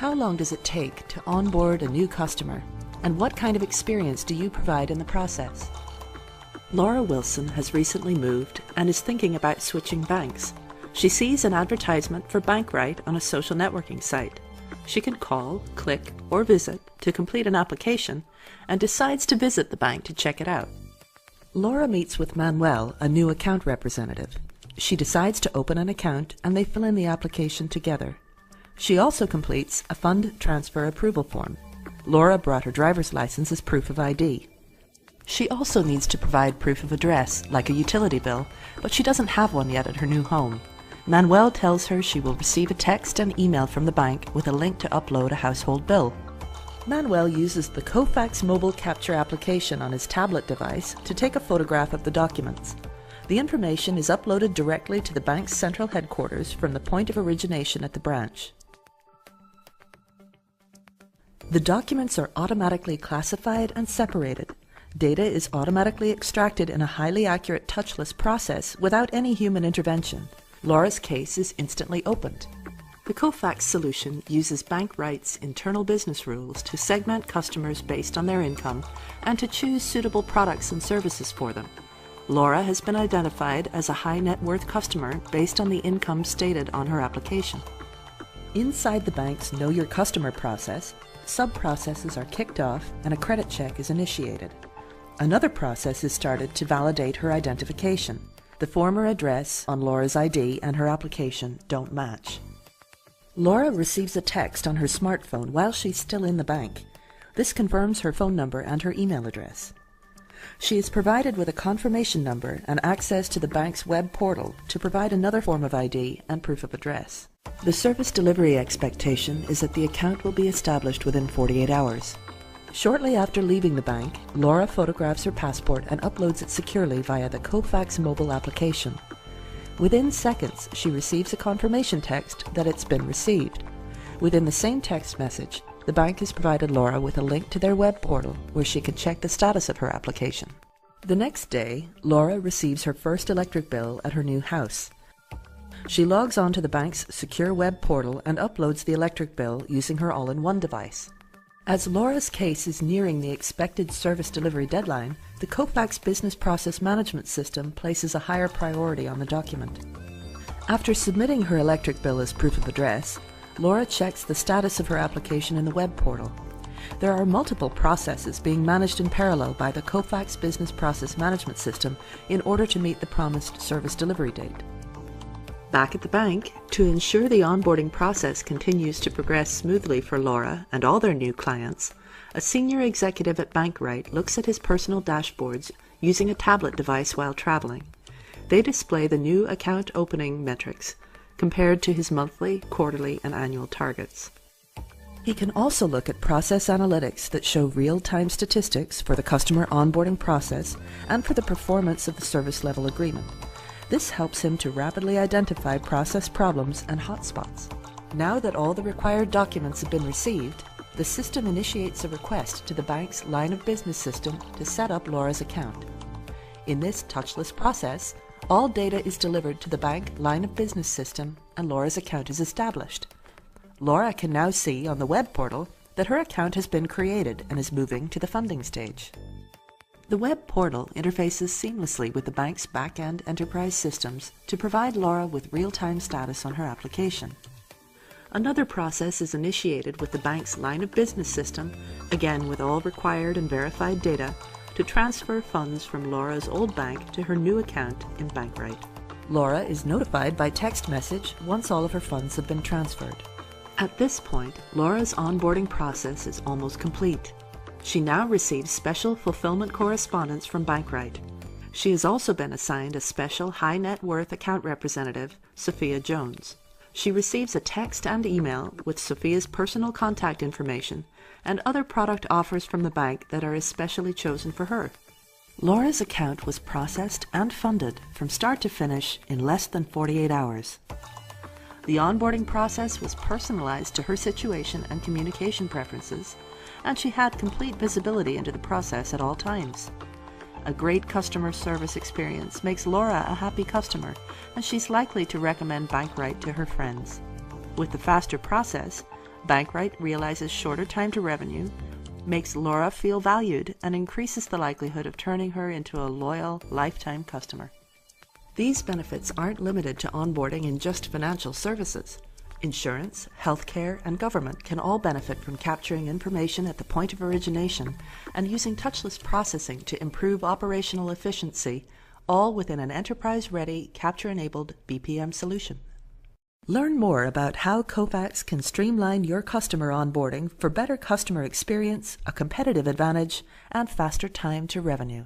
How long does it take to onboard a new customer, and what kind of experience do you provide in the process? Laura Wilson has recently moved and is thinking about switching banks. She sees an advertisement for Bankwright on a social networking site. She can call, click, or visit to complete an application and decides to visit the bank to check it out. Laura meets with Manuel, a new account representative. She decides to open an account and they fill in the application together. She also completes a fund transfer approval form. Laura brought her driver's license as proof of ID. She also needs to provide proof of address, like a utility bill, but she doesn't have one yet at her new home. Manuel tells her she will receive a text and email from the bank with a link to upload a household bill. Manuel uses the Kofax mobile capture application on his tablet device to take a photograph of the documents. The information is uploaded directly to the bank's central headquarters from the point of origination at the branch. The documents are automatically classified and separated. Data is automatically extracted in a highly accurate touchless process without any human intervention. Laura's case is instantly opened. The Kofax solution uses Bankwright's internal business rules to segment customers based on their income and to choose suitable products and services for them. Laura has been identified as a high net worth customer based on the income stated on her application. Inside the bank's Know Your Customer process, sub-processes are kicked off and a credit check is initiated. Another process is started to validate her identification. The former address on Laura's ID and her application don't match. Laura receives a text on her smartphone while she's still in the bank. This confirms her phone number and her email address. She is provided with a confirmation number and access to the bank's web portal to provide another form of ID and proof of address. The service delivery expectation is that the account will be established within 48 hours. Shortly after leaving the bank, Laura photographs her passport and uploads it securely via the Kofax mobile application. Within seconds, she receives a confirmation text that it's been received. Within the same text message, the bank has provided Laura with a link to their web portal where she can check the status of her application. The next day, Laura receives her first electric bill at her new house. She logs on to the bank's secure web portal and uploads the electric bill using her all-in-one device. As Laura's case is nearing the expected service delivery deadline, the Kofax Business Process Management System places a higher priority on the document. After submitting her electric bill as proof of address, Laura checks the status of her application in the web portal. There are multiple processes being managed in parallel by the Kofax Business Process Management System in order to meet the promised service delivery date. Back at the bank, to ensure the onboarding process continues to progress smoothly for Laura and all their new clients, a senior executive at Bankwright looks at his personal dashboards using a tablet device while traveling. They display the new account opening metrics compared to his monthly, quarterly, and annual targets. He can also look at process analytics that show real-time statistics for the customer onboarding process and for the performance of the service level agreement. This helps him to rapidly identify process problems and hotspots. Now that all the required documents have been received, the system initiates a request to the bank's line of business system to set up Laura's account. In this touchless process, all data is delivered to the bank line of business system and Laura's account is established. Laura can now see on the web portal that her account has been created and is moving to the funding stage. The web portal interfaces seamlessly with the bank's back-end enterprise systems to provide Laura with real-time status on her application. Another process is initiated with the bank's line of business system, again with all required and verified data, to transfer funds from Laura's old bank to her new account in Bankwright. Laura is notified by text message once all of her funds have been transferred. At this point, Laura's onboarding process is almost complete. She now receives special fulfillment correspondence from Bankwright. She has also been assigned a special high net worth account representative, Sophia Jones. She receives a text and email with Sophia's personal contact information and other product offers from the bank that are especially chosen for her. Laura's account was processed and funded from start to finish in less than 48 hours. The onboarding process was personalized to her situation and communication preferences, and she had complete visibility into the process at all times. A great customer service experience makes Laura a happy customer, and she's likely to recommend Bankwright to her friends. With the faster process, Bankrite realizes shorter time to revenue, makes Laura feel valued, and increases the likelihood of turning her into a loyal, lifetime customer. These benefits aren't limited to onboarding in just financial services. Insurance, healthcare, and government can all benefit from capturing information at the point of origination and using touchless processing to improve operational efficiency, all within an enterprise-ready, capture-enabled BPM solution. Learn more about how Kofax can streamline your customer onboarding for better customer experience, a competitive advantage, and faster time to revenue.